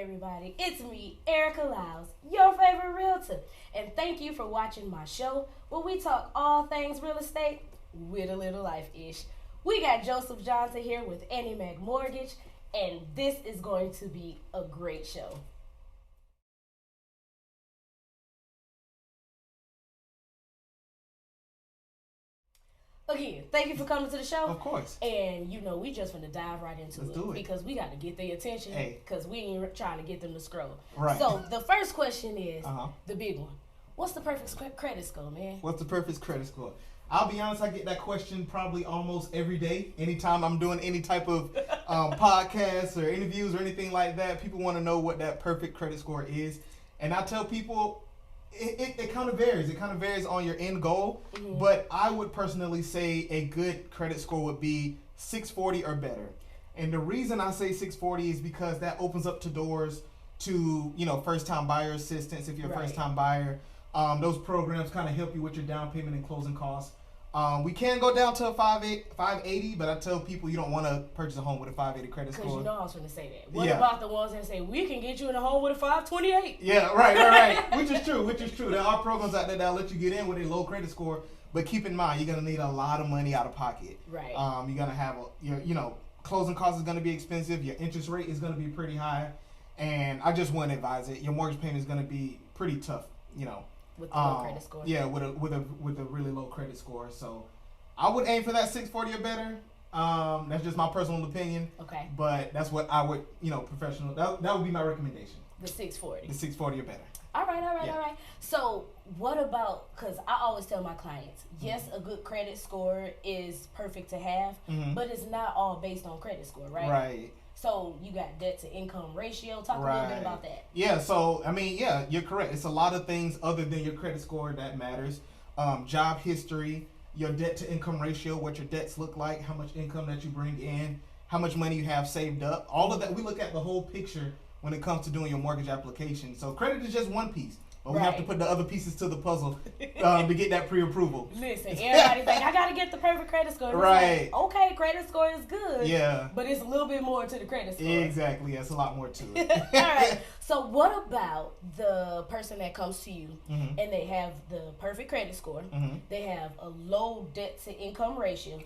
everybody? It's me, Erica Lyles, your favorite realtor. And thank you for watching my show where we talk all things real estate with a little life-ish. We got Joseph Johnson here with Annie Mac Mortgage, and this is going to be a great show. Again, thank you for coming to the show. Of course. And we just gonna dive right into Let's do it. because we got to get their attention. Because we ain't trying to get them to scroll. Right. So the first question is Uh-huh. the big one. What's the perfect credit score, man? What's the perfect credit score? I'll be honest, I get that question probably almost every day. Anytime I'm doing any type of podcasts or interviews or anything like that, people want to know what that perfect credit score is. And I tell people, it kind of varies. It kind of varies on your end goal. Mm-hmm. But I would personally say a good credit score would be 640 or better. And the reason I say 640 is because that opens up to doors to, first-time buyer assistance if you're a first-time buyer. Those programs kind of help you with your down payment and closing costs. We can go down to a 580, but I tell people you don't want to purchase a home with a 580 credit score. Because I was going to say that. What about the ones that say, we can get you in a home with a 528? Yeah, right. Which is true. There are programs out there that'll let you get in with a low credit score, but keep in mind, you're going to need a lot of money out of pocket. Right. You're going to have, closing costs is going to be expensive. Your interest rate is going to be pretty high. And I just wouldn't advise it. Your mortgage payment is going to be pretty tough, With the low credit score. Yeah, with a really low credit score. So I would aim for that 640 or better. That's just my personal opinion. Okay. But that's what I would, professional. That would be my recommendation. The 640. The 640 or better. All right. So what about, because I always tell my clients, yes, a good credit score is perfect to have, but it's not all based on credit score, right? Right. So you got debt to income ratio. Talk a little bit about that. Yeah, so, you're correct. It's a lot of things other than your credit score that matters. Job history, your debt to income ratio, what your debts look like, how much income that you bring in, how much money you have saved up. All of that, we look at the whole picture when it comes to doing your mortgage application. So credit is just one piece. But we have to put the other pieces to the puzzle to get that pre-approval. Listen, everybody's like, I got to get the perfect credit score. Right. Like, okay, credit score is good. Yeah. But it's a little bit more to the credit score. Exactly. It's a lot more to it. All right. So what about the person that comes to you and they have the perfect credit score, they have a low debt to income ratio,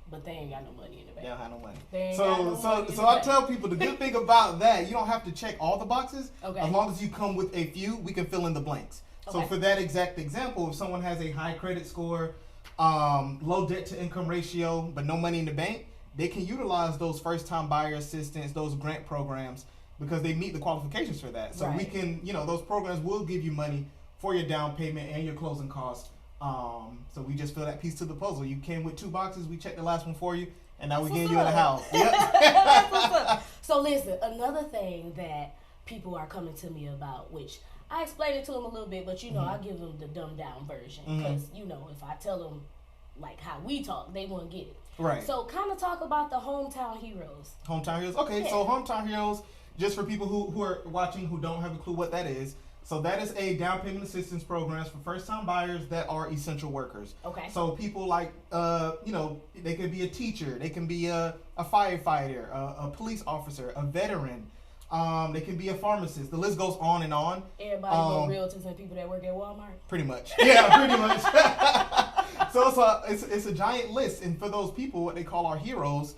but they ain't got no money in the bank. They don't have no money. So I tell people the good thing about that, you don't have to check all the boxes. Okay. As long as you come with a few, we can fill in the blanks. Okay. So for that exact example, if someone has a high credit score, low debt to income ratio, but no money in the bank, they can utilize those first time buyer assistance, those grant programs, because they meet the qualifications for that. So we can, those programs will give you money for your down payment and your closing costs. So we just fill that piece to the puzzle. You came with 2 boxes, we checked the last one for you, and now we're getting you in the house. Yep. That's what's up. So listen, another thing that people are coming to me about, which I explain it to them a little bit, but I give them the dumbed down version because if I tell them like how we talk, they won't get it. Right. So kind of talk about the hometown heroes. Hometown heroes. Okay, so hometown heroes, just for people who are watching who don't have a clue what that is. So that is a down payment assistance programs for first time buyers that are essential workers. Okay. So people like they could be a teacher, they can be a firefighter, a police officer, a veteran. They can be a pharmacist. The list goes on and on. Everybody but realtors and people that work at Walmart. Pretty much. Yeah, pretty much. So it's a giant list, and for those people, what they call our heroes,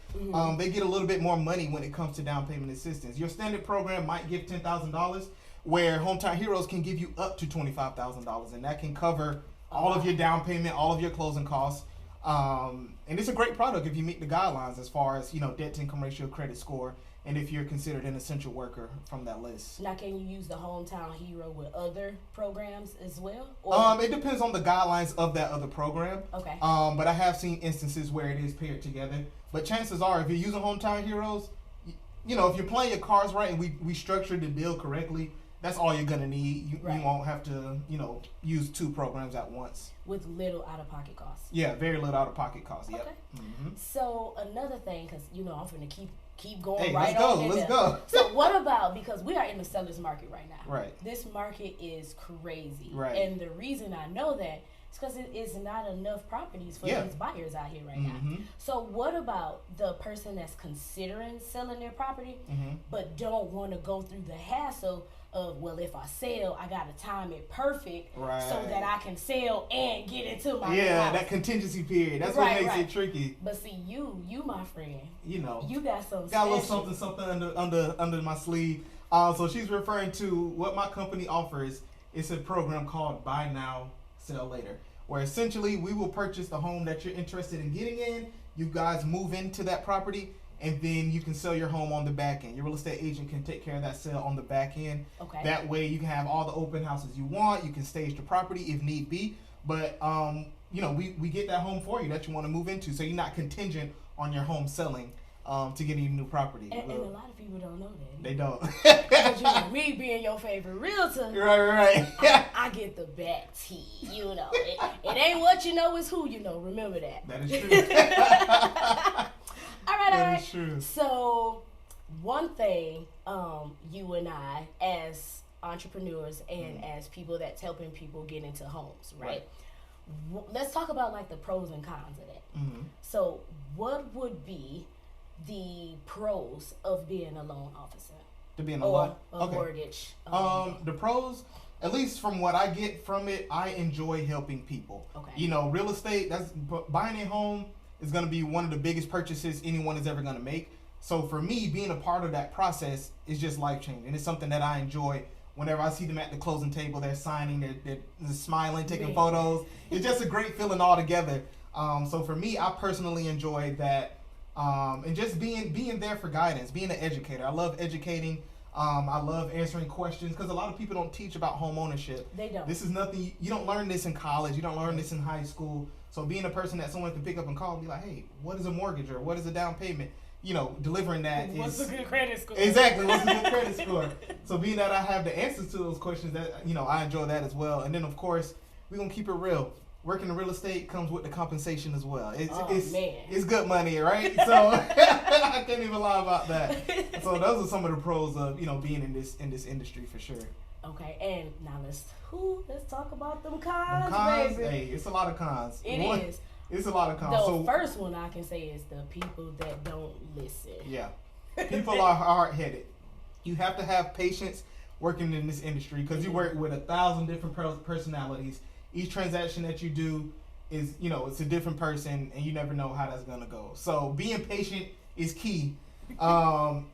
they get a little bit more money when it comes to down payment assistance. Your standard program might give $10,000, where Hometown Heroes can give you up to $25,000, and that can cover all of your down payment, all of your closing costs. And it's a great product if you meet the guidelines as far as debt to income ratio, credit score, and if you're considered an essential worker from that list. Now, can you use the Hometown Hero with other programs as well? It depends on the guidelines of that other program. Okay. But I have seen instances where it is paired together. But chances are, if you're using Hometown Heroes, if you're playing your cards right and we structured the deal correctly, that's all you're gonna need. You won't have to, use 2 programs at once. With little out-of-pocket costs. Yeah, very little out-of-pocket costs. Yep. Okay. Mm-hmm. So another thing, because I'm gonna keep going Hey, right let's go. on. Let's go. So what about, because we are in the seller's market right now. Right. This market is crazy. Right. And the reason I know that It's because it is not enough properties for Yeah. these buyers out here right now. So what about the person that's considering selling their property, but don't want to go through the hassle of, well, if I sell, I gotta time it perfect so Right. that I can sell and get into my Yeah, house. that contingency period. That's Right, what makes right. it tricky. But see, you my friend, You know, you got something got a little special. something under my sleeve. So she's referring to what my company offers. It's a program called Buy Now, Sell Later, where essentially we will purchase the home that you're interested in getting in. You guys move into that property, and then you can sell your home on the back end. Your real estate agent can take care of that sale on the back end. Okay. That way you can have all the open houses you want. You can stage the property if need be. But you know, we get that home for you that you want to move into, so you're not contingent on your home selling to get a new property. And a lot of people don't know that. They don't. But you know, me being your favorite realtor, right. I get the back tea. You know, it ain't what you know, it's who you know. Remember that. That is true. All right. That is true. So, one thing, you and I, as entrepreneurs and as people that's helping people get into homes, right? Let's talk about like the pros and cons of that. So, what would be the pros of being a loan officer To be in a or loan. a Okay. mortgage? The pros, at least from what I get from it, I enjoy helping people. Okay. You know, real estate, that's buying a home is going to be one of the biggest purchases anyone is ever going to make. So for me, being a part of that process is just life changing. It's something that I enjoy. Whenever I see them at the closing table, they're signing, they're smiling, taking Yeah. photos. It's just a great feeling all together. So for me, I personally enjoy that. And just being there for guidance, being an educator. I love educating. I love answering questions because a lot of people don't teach about home ownership. They don't. This is nothing, you don't learn this in college. You don't learn this in high school. So being a person that someone can pick up and call and be like, hey, what is a mortgage or what is a down payment? You know, delivering that What's is... a good credit score? Exactly, what's a good credit score? So being that I have the answers to those questions, that, you know, I enjoy that as well. And then, of course, we're going to keep it real. Working in real estate comes with the compensation as well. It's good money, right? So I can't even lie about that. So those are some of the pros of, you know, being in this industry for sure. Okay, and now let's talk about them cons, Them cons, baby. hey, it's a lot of cons. It is. It's a lot of cons. The So first one I can say is the people that don't listen. yeah, people are hard-headed. You have to have patience working in this industry because you work with 1,000 different personalities. Each transaction that you do is, you know, it's a different person, and you never know how that's gonna go. So being patient is key.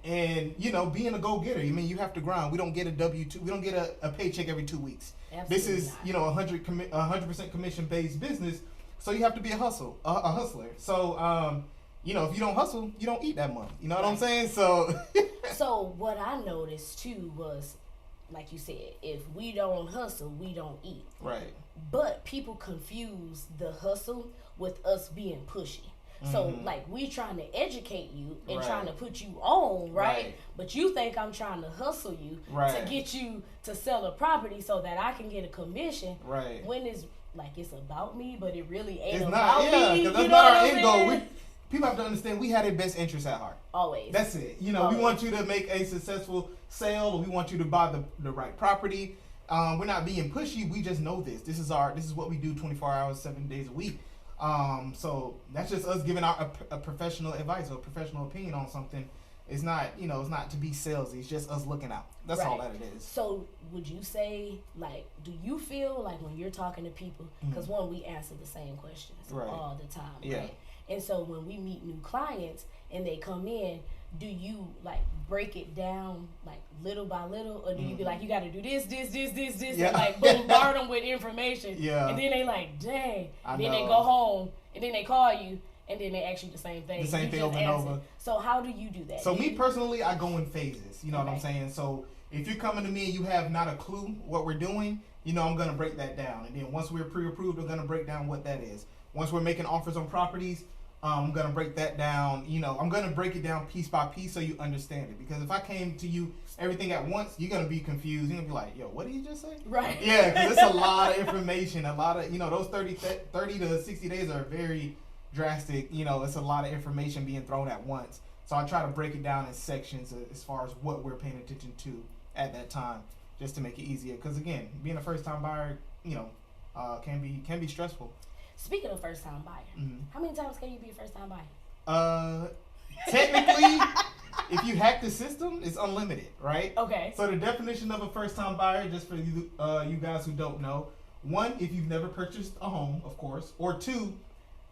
And you know, being a go-getter. I mean, you have to grind. We don't get a W-2. We don't get a paycheck every 2 weeks. Absolutely This is, not. you know, 100% commission-based business. So you have to be a hustler. So, you know, if you don't hustle, you don't eat that month. You know what I'm Right. saying? So, So what I noticed too was, like you said, if we don't hustle, we don't eat. right. But people confuse the hustle with us being pushy. So like we trying to educate you and Right. trying to put you on, right? Right. But you think I'm trying to hustle you Right. to get you to sell a property so that I can get a commission. Right. When it's like it's about me, but it really ain't It's about not, yeah, me. because that's You know not what our I'm end goal. saying? People have to understand we have their best interests at heart. Always. That's it. You know, we want you to make a successful sale, or we want you to buy the right property. We're not being pushy. We just know this. This is what we do 24 hours, 7 days a week. So that's just us giving our a professional advice or a professional opinion on something. It's not, you know, it's not to be salesy. It's just us looking out. That's all Right. that it is. So would you say, like, do you feel like when you're talking to people, because one, we answer the same questions Right. all the time, Yeah. right? And so when we meet new clients and they come in, do you like break it down like little by little, or do you be like, you got to do this, Yeah. and like bombard them with information, Yeah. and then they like, dang, I then they know. go home, and then they call you, and then they ask you the same thing. The same You thing just over and answer. over. So how do you do that? So Do me you- personally, I go in phases. You know what I'm Okay. saying? So if you're coming to me and you have not a clue what we're doing, you know, I'm gonna break that down. And then once we're pre-approved, I'm gonna break down what that is. Once we're making offers on properties, I'm gonna break that down. You know, I'm gonna break it down piece by piece so you understand it. Because if I came to you everything at once, you're gonna be confused. You're gonna be like, yo, what did you just say? Right. Yeah, because it's a lot of information. A lot of, you know, those 30 to 60 days are very drastic. You know, it's a lot of information being thrown at once. So I try to break it down in sections as far as what we're paying attention to at that time, just to make it easier. Because again, being a first time buyer, you know, can be stressful. Speaking of first time buyer, how many times can you be a first time buyer? Technically, if you hack the system, it's unlimited, right? Okay. So the definition of a first-time buyer, just for you, you guys who don't know, one, if you've never purchased a home, of course, or two,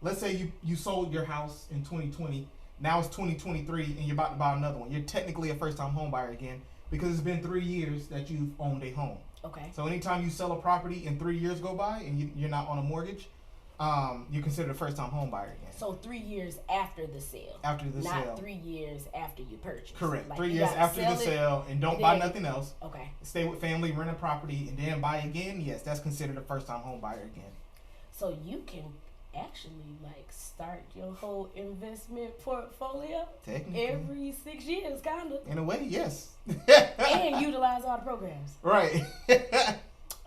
let's say you sold your house in 2020, now it's 2023, and you're about to buy another one. You're technically a first-time home buyer again because it's been 3 years that you've owned a home. Okay. So anytime you sell a property and 3 years go by and you're not on a mortgage, you're considered a first-time home buyer again. So 3 years after the sale. After the sale. Not 3 years after you purchase. Correct. Like 3 years after the sale, and don't buy nothing else. Okay. Stay with family, rent a property, and then buy again. Yes, that's considered a first-time home buyer again. So you can actually like start your whole investment portfolio Technically. every 6 years, kind of. In a way, yes. And utilize all the programs. Right.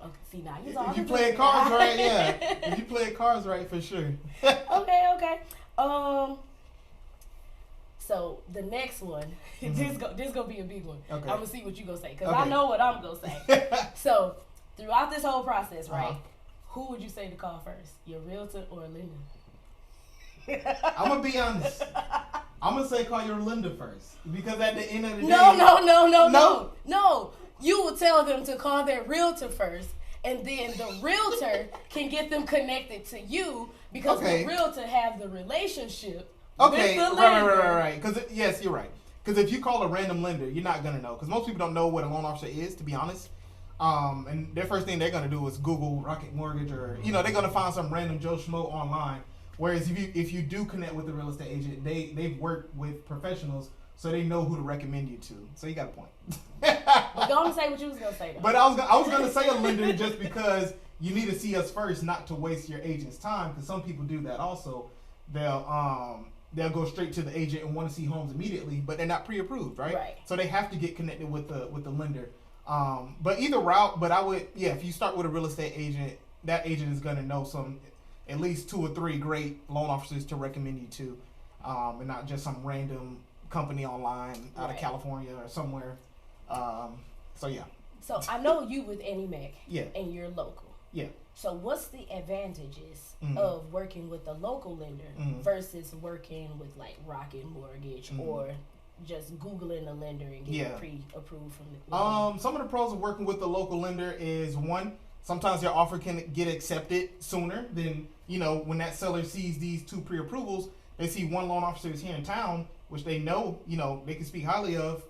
Okay, see now you all If you play cards right, yeah. If you play cards right, for sure. Okay. So the next one, this gonna be a big one. Okay. I'm gonna see what you gonna say because Okay. I know what I'm gonna say. So throughout this whole process, right? Uh-huh. Who would you say to call first, your realtor or a lender? I'm gonna be honest. I'm gonna say call your lender first because at the end of the day, No. You would tell them to call their realtor first, and then the realtor can get them connected to you because the realtor have the relationship. Okay, with the lender. right. Because yes, you're right. Because if you call a random lender, you're not gonna know. Because most people don't know what a loan officer is, to be honest. And their first thing they're gonna do is Google Rocket Mortgage, or they're gonna find some random Joe Schmo online. Whereas if you do connect with a real estate agent, they've worked with professionals, so they know who to recommend you to. So you got a point. But don't say what you was gonna say though. But I was gonna say a lender just because you need to see us first, not to waste your agent's time. Because some people do that also. They'll go straight to the agent and want to see homes immediately, but they're not pre-approved, right? Right. So they have to get connected with the lender. But either route, but I would, if you start with a real estate agent, that agent is gonna know at least 2 or 3 great loan officers to recommend you to, and not just some random company online out of California or somewhere. So yeah. So I know you with Annie Mac. Yeah. And you're local. Yeah. So what's the advantages of working with a local lender versus working with like Rocket Mortgage or just Googling a lender and getting pre-approved from the lender? Some of the pros of working with a local lender is, one, sometimes your offer can get accepted sooner than, when that seller sees these 2 pre-approvals, they see one loan officer is here in town, which they know, they can speak highly of,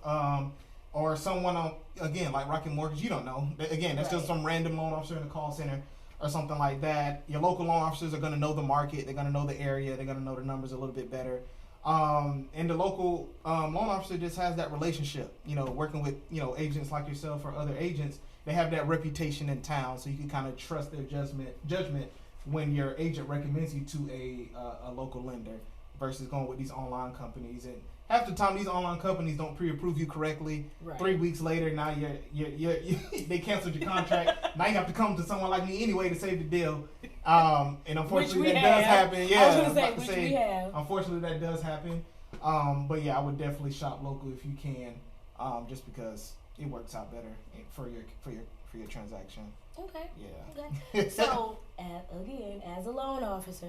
or someone again, like Rocket Mortgage, you don't know. Again, that's just some random loan officer in a call center or something like that. Your local loan officers are going to know the market. They're going to know the area. They're going to know the numbers a little bit better. And the local loan officer just has that relationship, working with, agents like yourself or other agents. They have that reputation in town, so you can kind of trust their judgment when your agent recommends you to a local lender versus going with these online companies. And half the time, these online companies don't pre-approve you correctly. Right. 3 weeks later, now they canceled your contract. Now you have to come to someone like me anyway to save the deal. And unfortunately, that does happen. Yeah, I was going to say, we have. Unfortunately, that does happen. But yeah, I would definitely shop local if you can, just because it works out better for your transaction. Okay. Yeah. Okay. So, again, as a loan officer,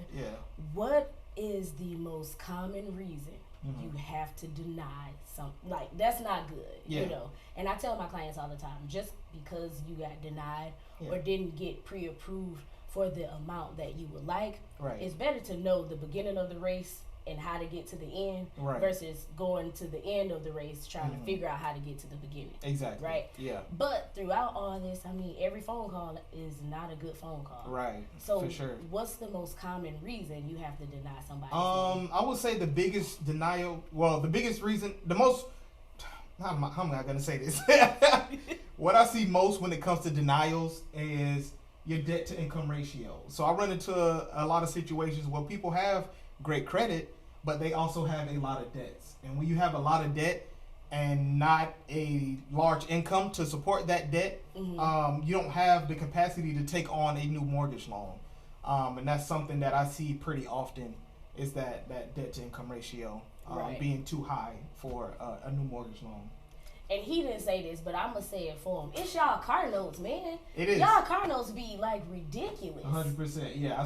what is the most common reason you have to deny something? Like, that's not good, And I tell my clients all the time, just because you got denied or didn't get pre-approved for the amount that you would like, it's better to know the beginning of the race and how to get to the end versus going to the end of the race trying to figure out how to get to the beginning. Exactly. Right? Yeah. But throughout all this, every phone call is not a good phone call. Right. So for sure. What's the most common reason you have to deny somebody? I would say the biggest denial, how am I going to say this? What I see most when it comes to denials is your debt to income ratio. So I run into a lot of situations where people have great credit, but they also have a lot of debts. And when you have a lot of debt and not a large income to support that debt, you don't have the capacity to take on a new mortgage loan. And that's something that I see pretty often, is that debt to income ratio being too high for a new mortgage loan. and he didn't say this, but I'm gonna say it for him. It's y'all car notes, man. It is. Y'all car notes be like ridiculous. 100%. Yeah, I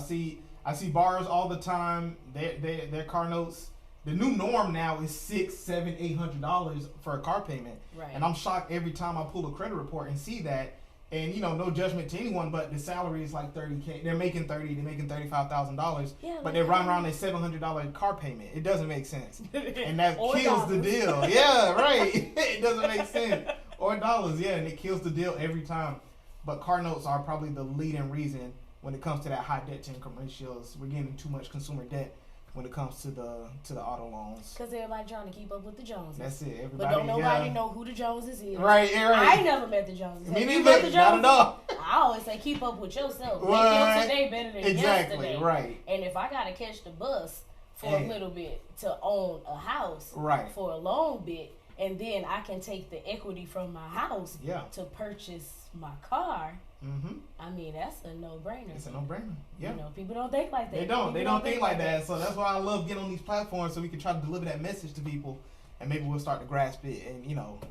see bars all the time. Their car notes. The new norm now is $600, $700, $800 for a car payment. Right. And I'm shocked every time I pull a credit report and see that. And no judgment to anyone, but the salary is like $30K. They're making $35,000. Yeah, but they're running around a $700 car payment. It doesn't make sense, and that Or kills dollars. the deal. Yeah, right. It doesn't make sense. Or dollars, yeah, and it kills the deal every time. But car notes are probably the leading reason when it comes to that high debt to income ratios. We're getting too much consumer debt when it comes to the auto loans. Because everybody trying to keep up with the Joneses. That's it. Everybody, But don't nobody know who the Joneses is. Right, right. I ain't never met the Joneses. Me Have you neither. met the Joneses? Not at all. I always say keep up with yourself. Make Right. your today better than Exactly, yesterday. right. And if I gotta catch the bus for Hey. a little bit to own a house Right. for a long bit, and then I can take the equity from my house Yeah. to purchase my car, Mm-hmm. I mean, that's a no-brainer. It's a no-brainer. Yeah. People don't think like that. They don't. People They don't think like that. So that's why I love getting on these platforms so we can try to deliver that message to people, and maybe we'll start to grasp it and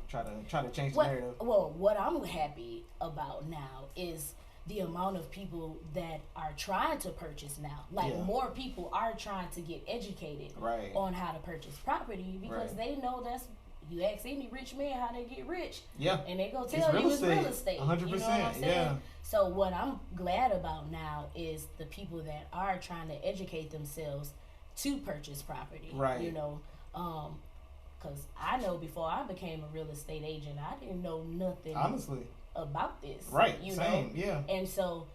try to change the narrative. What I'm happy about now is the amount of people that are trying to purchase now. Like more people are trying to get educated on how to purchase property because they know that's. You ask any rich man how they get rich, and they go tell you it's real estate. 100%, you know what I'm saying? So what I'm glad about now is the people that are trying to educate themselves to purchase property. Right. Because I know before I became a real estate agent, I didn't know nothing Honestly. about this. Right. You Same. know? Yeah. And so,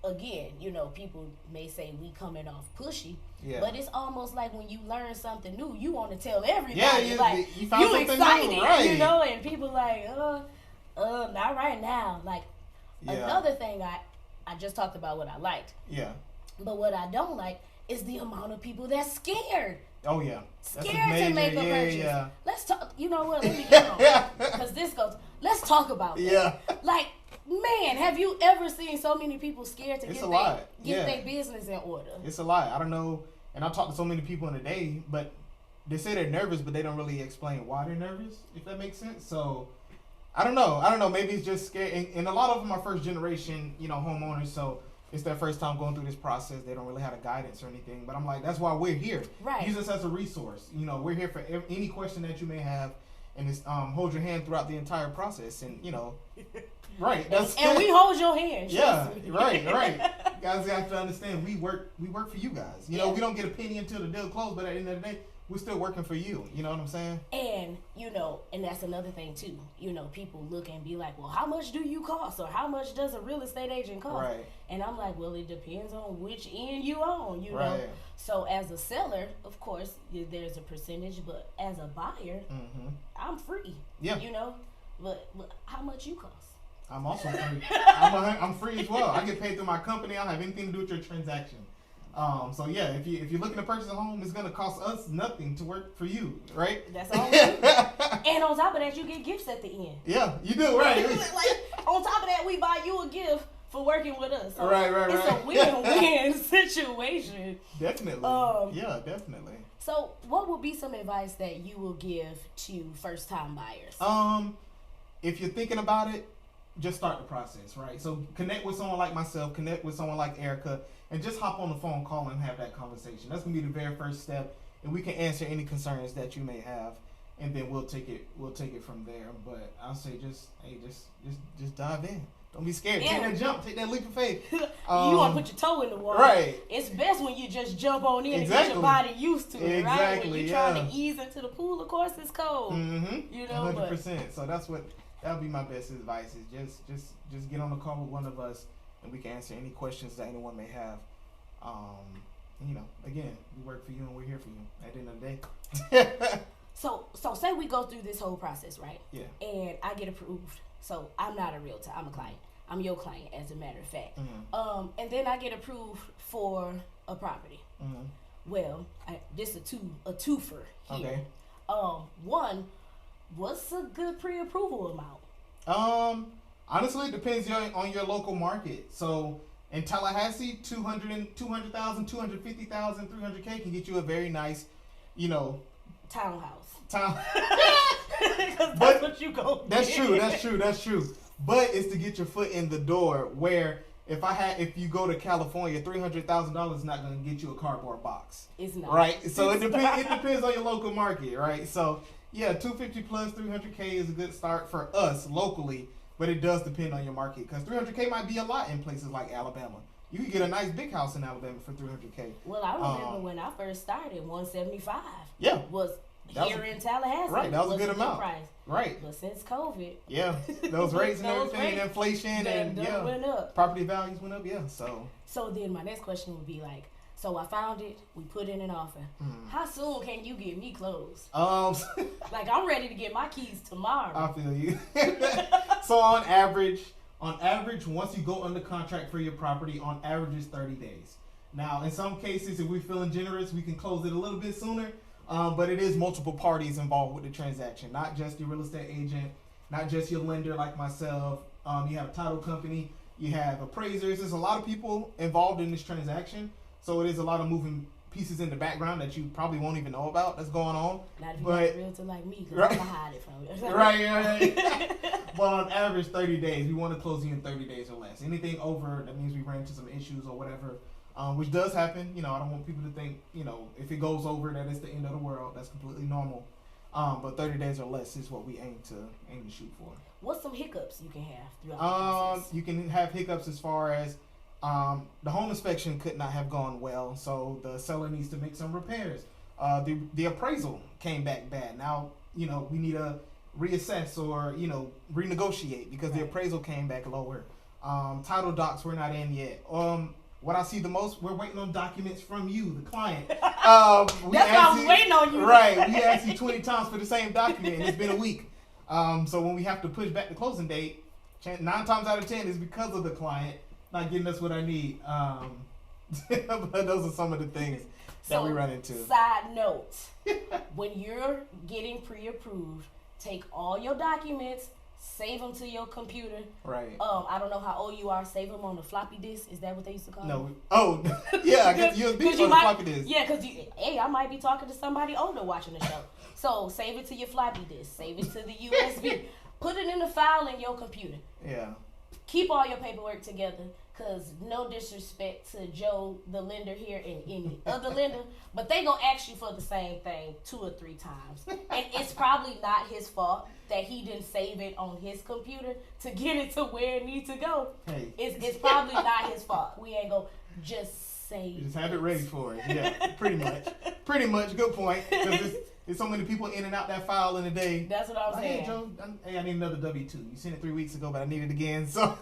again, people may say we coming off pushy. Yeah. But it's almost like when you learn something new, you want to tell everybody. Yeah, you found something excited, new, right? and people like, not right now. Like another thing, I just talked about what I liked. Yeah. But what I don't like is the amount of people that's scared. Oh yeah. Scared to make a purchase. Yeah. Let's talk. You know what? Let me get on because this goes. Let's talk about that. Yeah. Like, man, have you ever seen so many people scared to get their business in order? It's a lot. I don't know. And I talk to so many people in a day, but they say they're nervous, but they don't really explain why they're nervous, if that makes sense. So, I don't know. Maybe it's just scared. And a lot of them are first generation, homeowners. So, it's their first time going through this process. They don't really have a guidance or anything. But I'm like, that's why we're here. Right. Use us as a resource. We're here for any question that you may have. And it's hold your hand throughout the entire process. And, right. And we hold your hand. Yeah, right. You guys have to understand we work for you guys. We don't get a penny until the deal closed, but at the end of the day, we're still working for you. You know what I'm saying? And and that's another thing too. People look and be like, well, how much do you cost, or how much does a real estate agent cost? Right. And I'm like, well, it depends on which end you own. You know. Right. So as a seller, of course, there's a percentage, but as a buyer, I'm free. Yeah. But how much you cost? I'm also free. I'm free as well. I get paid through my company. I don't have anything to do with your transaction. So yeah, if you're looking to purchase a home, it's gonna cost us nothing to work for you, right? That's all we do. And on top of that, you get gifts at the end. Yeah, you do, right? Like, on top of that, we buy you a gift for working with us. So Right. It's a win-win situation. Definitely. Yeah, definitely. So, what would be some advice that you will give to first-time buyers? If you're thinking about it, just start the process, right? So connect with someone like myself, connect with someone like Erica, and just hop on the phone call and have that conversation. That's gonna be the very first step, and we can answer any concerns that you may have, and then we'll take it from there. But I'll say just dive in. Don't be scared. Yeah. Take that jump. Take that leap of faith. You want to put your toe in the water. Right. It's best when you just jump on in and get Exactly. your body used to it, right? Exactly, When you're trying to ease into the pool, of course it's cold. 100%. So that would be my best advice is just get on the call with one of us and we can answer any questions that anyone may have. Again, we work for you and we're here for you at the end of the day. So say we go through this whole process, right? Yeah. And I get approved. So I'm not a realtor. I'm a client. I'm your client, as a matter of fact. And then I get approved for a property. Well, this is a twofer here. Okay. One, what's a good pre-approval amount? Honestly, it depends on your local market. So in Tallahassee, 200,000, 250,000, 300K can get you a very nice, townhouse. Town. Because But that's what you go. That's true. But it's to get your foot in the door. Where if you go to California, $300,000 is not going to get you a cardboard box. It's not. Right. So it depends on your local market, right? So yeah, 250 plus 300K is a good start for us locally, but it does depend on your market because 300K might be a lot in places like Alabama. You could get a nice big house in Alabama for 300K. Well, I remember when I first started, 175. Yeah. Was here in Tallahassee. Right, that was a good amount. Price. Right. But since COVID, yeah, those rates and those everything, rates inflation and yeah, went up. Property values went up. Yeah, So then my next question would be like, so I found it, we put in an offer. How soon can you get me closed? Like I'm ready to get my keys tomorrow. I feel you. So on average, once you go under contract for your property, on average is 30 days. Now, in some cases, if we're feeling generous, we can close it a little bit sooner. But it is multiple parties involved with the transaction, not just your real estate agent, not just your lender like myself. You have a title company, you have appraisers. There's a lot of people involved in this transaction. So it is a lot of moving pieces in the background that you probably won't even know about that's going on. Not if you're a realtor like me, because right. I'm going to hide it from you. Right. But on average, 30 days. We want to close you in 30 days or less. Anything over, that means we ran into some issues or whatever, which does happen. You know, I don't want people to think, you know, if it goes over that it's the end of the world. That's completely normal. But 30 days or less is what we aim to shoot for. What's some hiccups you can have throughout the process? You can have hiccups as far as the home inspection could not have gone well, so the seller needs to make some repairs. The appraisal came back bad. Now, you know, we need to reassess or, you know, renegotiate because the appraisal came back lower. Title docs were not in yet. What I see the most, we're waiting on documents from you, the client. That's what I was waiting on you. Right. We asked you 20 times for the same document, and it's been a week. So when we have to push back the closing date, 9 times out of 10 is because of the client not getting us what I need. But those are some of the things that we run into. Side note, when you're getting pre-approved, take all your documents, save them to your computer. Right. I don't know how old you are. Save them on the floppy disk. Is that what they used to call it? No. Yeah, I guess USB on the floppy disk. Yeah, because I might be talking to somebody older watching the show. So save it to your floppy disk. Save it to the USB. Put it in a file in your computer. Yeah. Keep all your paperwork together. Because no disrespect to Joe, the lender here, and any other lender, but they going to ask you for the same thing 2 or 3 times. And it's probably not his fault that he didn't save it on his computer to get it to where it needs to go. Hey. It's probably not his fault. We ain't going to just save Just have it ready for it. Yeah, pretty much. Pretty much. Good point. Because there's so many people in and out that file in a day. That's what I'm saying. Hey, Joe, I need another W-2. You sent it 3 weeks ago, but I need it again. So...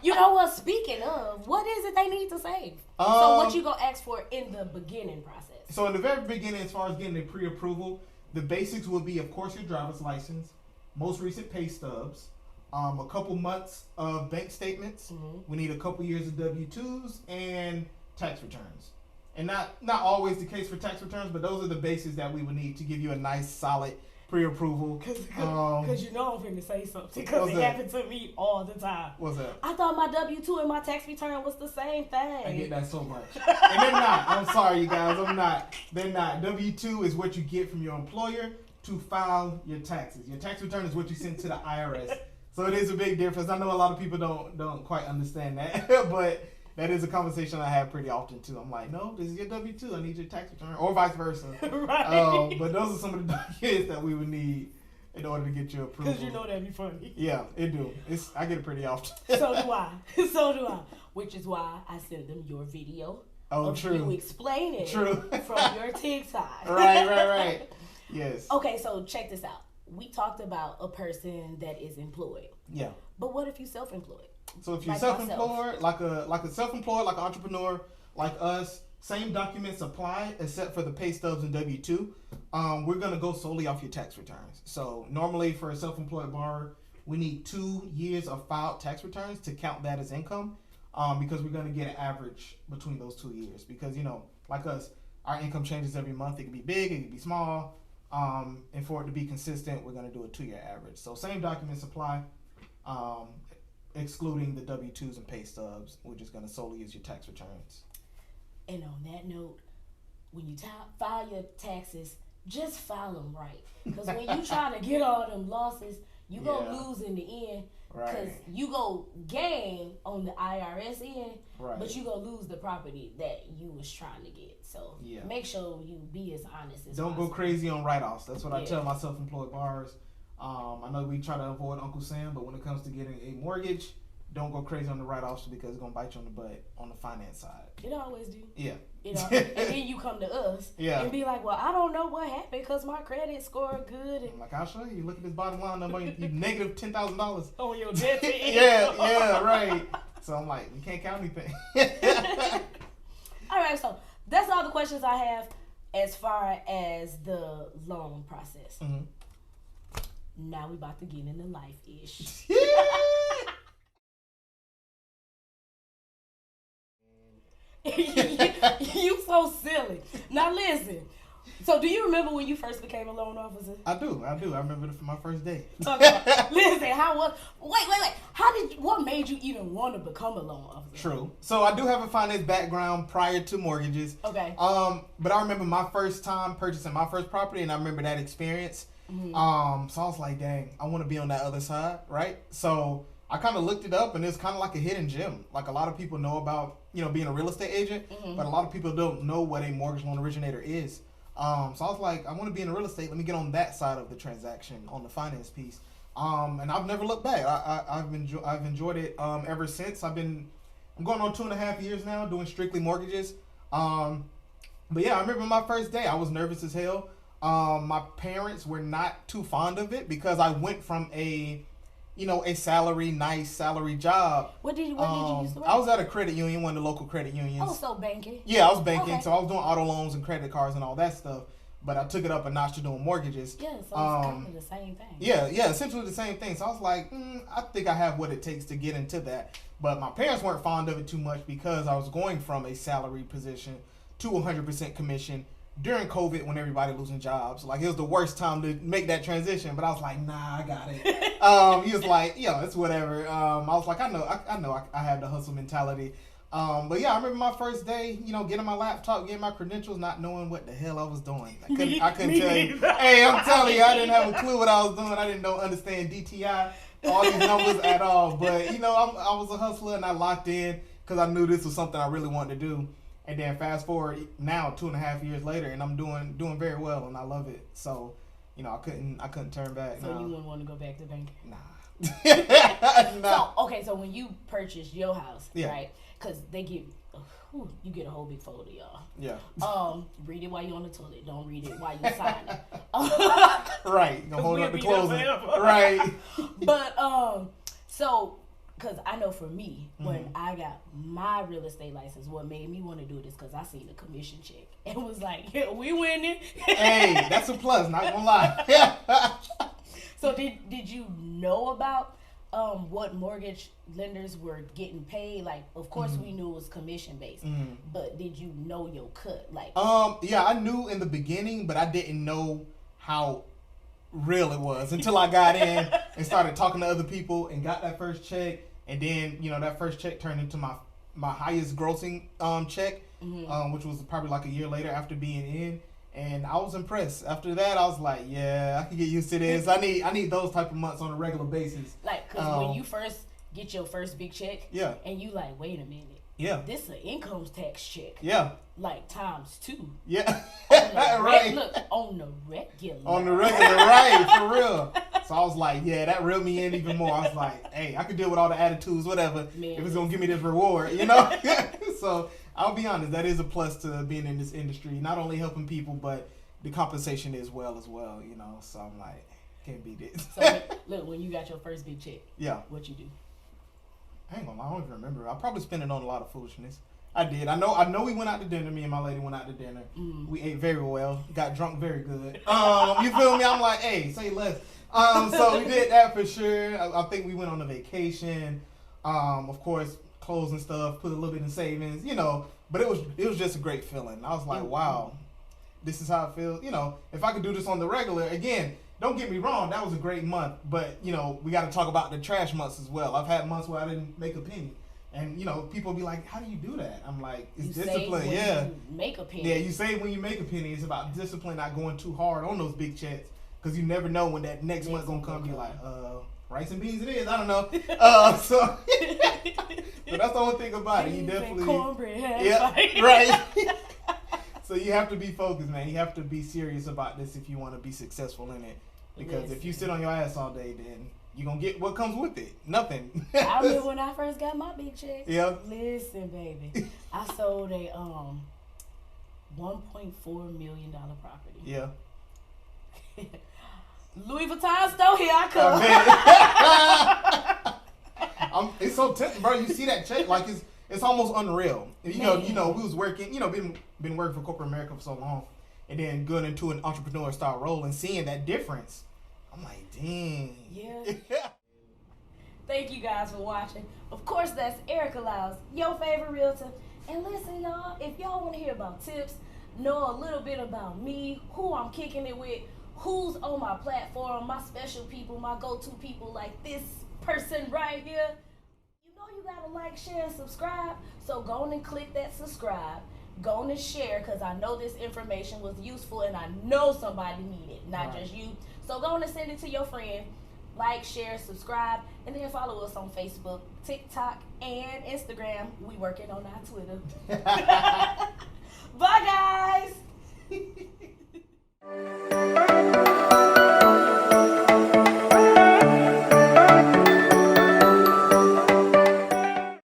You know what? Speaking of, what is it they need to save? So what you gonna ask for in the beginning process? So in the very beginning, as far as getting a pre-approval, the basics will be, of course, your driver's license, most recent pay stubs, a couple months of bank statements. Mm-hmm. We need a couple years of W-2s and tax returns. And not always the case for tax returns, but those are the basics that we would need to give you a nice, solid pre-approval. Because you know I'm going to say something because it happens to me all the time. What's that? I thought my W-2 and my tax return was the same thing. I get that so much. And they're not. I'm sorry, you guys. I'm not. They're not. W-2 is what you get from your employer to file your taxes. Your tax return is what you send to the IRS. So it is a big difference. I know a lot of people don't quite understand that. But that is a conversation I have pretty often too. I'm like, no, this is your W-2. I need your tax return, or vice versa. Right. But those are some of the documents that we would need in order to get your approval. Because you know that'd be funny. Yeah, it do. I get it pretty often. So do I. So do I. Which is why I send them your video. Oh, true. You explain it. True. From your TikTok. Right. Yes. Okay, so check this out. We talked about a person that is employed. Yeah. But what if you're self-employed? So if you're self-employed, like a self-employed, like an entrepreneur, like us, same documents apply except for the pay stubs and W-2. We're gonna go solely off your tax returns. So normally for a self-employed borrower, we need 2 years of filed tax returns to count that as income. Because we're gonna get an average between those 2 years. Because like us, our income changes every month. It can be big, it can be small. And for it to be consistent, we're gonna do a 2-year average. So same documents apply. Excluding the W-2s and pay stubs, we're just going to solely use your tax returns. And on that note, when you file your taxes, just file them right. Because when you try to get all them losses, you go lose in the end. Because you go gain on the IRS end, but you go lose the property that you was trying to get. So make sure you be as honest as Don't possible. go crazy on write-offs. That's what I tell my self-employed borrowers. I know we try to avoid Uncle Sam, but when it comes to getting a mortgage, don't go crazy on the write-offs because it's going to bite you on the butt on the finance side. It always do. Yeah. And then you come to us and be like, well, I don't know what happened because my credit score good. And I'm like, I'll show you. Look at this bottom line number. You negative $10,000. on your debt to end. yeah, right. So I'm like, you can't count anything. All right, so that's all the questions I have as far as the loan process. Mm-hmm. Now we about to get into life-ish. You so silly. Now listen. So do you remember when you first became a loan officer? I do. I remember it from my first day. Okay. Listen, how was? Wait. What made you even want to become a loan officer? True. So I do have a finance background prior to mortgages. Okay. But I remember my first time purchasing my first property, and I remember that experience. Mm-hmm. So I was like, dang, I want to be on that other side, right? So I kind of looked it up, and it's kind of like a hidden gem. Like a lot of people know about, being a real estate agent, but a lot of people don't know what a mortgage loan originator is. So I was like, I want to be in real estate. Let me get on that side of the transaction, on the finance piece. And I've never looked back. I've enjoyed it ever since. I'm going on 2.5 years now doing strictly mortgages. But yeah, I remember my first day. I was nervous as hell. My parents were not too fond of it because I went from a nice salary job. What did you use to work? I was at a credit union, one of the local credit unions. Oh, so banking. Yeah, I was banking. Okay. So I was doing auto loans and credit cards and all that stuff. But I took it up a notch to doing mortgages. Yeah, so it's kind of the same thing. Yeah, essentially the same thing. So I was like, I think I have what it takes to get into that. But my parents weren't fond of it too much because I was going from a salary position to 100% commission during COVID when everybody losing jobs. Like, it was the worst time to make that transition. But I was like, nah, I got it. He was like, it's whatever. I was like, I know I have the hustle mentality. But yeah, I remember my first day, getting my laptop, getting my credentials, not knowing what the hell I was doing. I couldn't tell you. Hey, I'm telling you, I didn't have a clue what I was doing. I didn't understand DTI, all these numbers at all. But, I was a hustler and I locked in because I knew this was something I really wanted to do. And then fast forward now 2.5 years later, and I'm doing very well, and I love it. So, I couldn't turn back. So you wouldn't want to go back to banking? Nah. So when you purchased your house, right? Because they give, you get a whole big folder, y'all. Yeah. Read it while you're on the toilet. Don't read it while you're signing. Right. Don't hold up the closing. Right. But so. Because I know for me, when I got my real estate license, what made me want to do this because I seen the commission check and was like, yeah, we winning. Hey, that's a plus, not gonna lie. So did you know about what mortgage lenders were getting paid? Like, of course we knew it was commission based, but did you know your cut? Like, yeah, I knew in the beginning, but I didn't know how real it was until I got in and started talking to other people and got that first check. And then, that first check turned into my highest grossing check, which was probably like a year later after being in. And I was impressed. After that, I was like, yeah, I can get used to this. I need those type of months on a regular basis. Like, because when you first get your first big check, and you like, wait a minute. Yeah. This is an income tax check. Yeah. Like ×2. Yeah. Right. Look, on the regular. On the regular, right, for real. So I was like, yeah, that reeled me in even more. I was like, hey, I could deal with all the attitudes, whatever, if it's going to give me this reward, So I'll be honest, that is a plus to being in this industry. Not only helping people, but the compensation as well, So I'm like, can't beat it. So look, when you got your first big check, what you do? I ain't gonna lie, I don't even remember. I probably spent it on a lot of foolishness. I did. I know we went out to dinner. Me and my lady went out to dinner. We ate very well. Got drunk very good. You feel me? I'm like, hey, say less. So we did that for sure. I think we went on a vacation. Of course, clothes and stuff. Put a little bit in savings. But it was just a great feeling. I was like, wow, this is how it feels. If I could do this on the regular, again. Don't get me wrong, that was a great month, but we got to talk about the trash months as well. I've had months where I didn't make a penny, And you know, people be like, "How do you do that?" I'm like, "It's You discipline." save when Yeah, you make a penny. yeah. You save when you make a penny. It's about discipline, not going too hard on those big checks, because you never know when that next month gonna come. You're like, rice and beans it is. I don't know. So that's the only thing about it. You definitely cornbread. yeah, right. So you have to be focused, man. You have to be serious about this if you want to be successful in it. Because if you sit on your ass all day, then you're going to get what comes with it. Nothing. I remember when I first got my big check. Yeah. Listen, baby. I sold a $1.4 million property. Yeah. Louis Vuitton store, here I come. It's so tempting, bro. You see that check, like it's almost unreal. You know, we was working, been working for corporate America for so long, and then going into an entrepreneur style role and seeing that difference, I'm like, dang. Yeah. Thank you guys for watching. Of course, that's Erica Lyles, your favorite realtor. And listen, y'all, if y'all want to hear about tips, know a little bit about me, who I'm kicking it with, who's on my platform, my special people, my go-to people like this person right here, you know you gotta like, share, and subscribe. So go on and click that subscribe. Go on and share, because I know this information was useful and I know somebody needed it, not just you. So go on and send it to your friend. Like, share, subscribe, and then follow us on Facebook, TikTok, and Instagram. We working on our Twitter. Bye, guys.